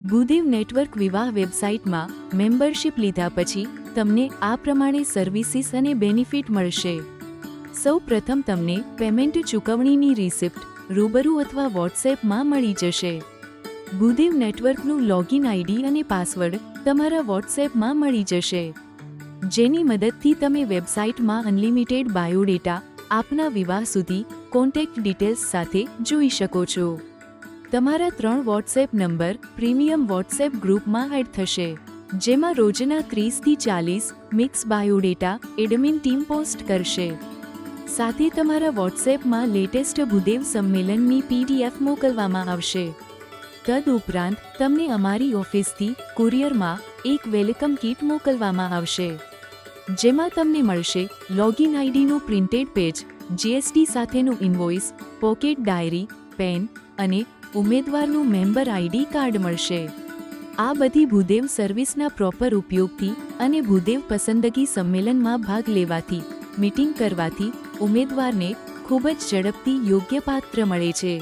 Bhudev network વિવાહ વેબસાઇટમાં membership લીધા પછી તમને આ પ્રમાણે સર્વિસીસ અને બેનિફિટ મળશે. સૌ પ્રથમ તમને પેમેન્ટ ચૂકવણીની રિસિપ્ટ રૂબરૂ અથવા વોટ્સએપમાં મળી જશે. ભૂદેવ નેટવર્કનું લોગિન આઈડી અને પાસવર્ડ તમારા વોટ્સએપમાં મળી જશે, જેની મદદથી તમે વેબસાઇટમાં અનલિમિટેડ બાયોડેટા આપના વિવાહ સુધી કોન્ટેક્ટ ડિટેલ્સ સાથે જોઈ શકો છો. તમારા 3 વોટ્સએપ નંબર પ્રીમિયમ વોટ્સએપ ગ્રુપમાં એડ થશે, જેમાં રોજના 30થી 40 mix biodata admin team post કરશે. સાથે તમારા વોટ્સએપમાં લેટેસ્ટ ભૂદેવ સંમેલનની PDF મોકલવામાં આવશે. તદુપરાંત તમને અમારી ઓફિસથી કુરિયરમાં એક વેલકમ કીટ મોકલવામાં આવશે, જેમાં તમને મળશે લોગિન આઈડીનું પ્રિન્ટેડ પેજ, GST સાથેનું ઇન્વોઇસ, પોકેટ ડાયરી, પેન અને ઉમેદવારનું મેમ્બર આઈડી કાર્ડ મળશે. આ બધી ભૂદેવ સર્વિસના પ્રોપર ઉપયોગથી અને ભૂદેવ પસંદગી સંમેલનમાં ભાગ લેવાથી, મીટિંગ કરવાથી ઉમેદવારને ખૂબ જ ઝડપથી યોગ્ય પાત્ર મળે છે.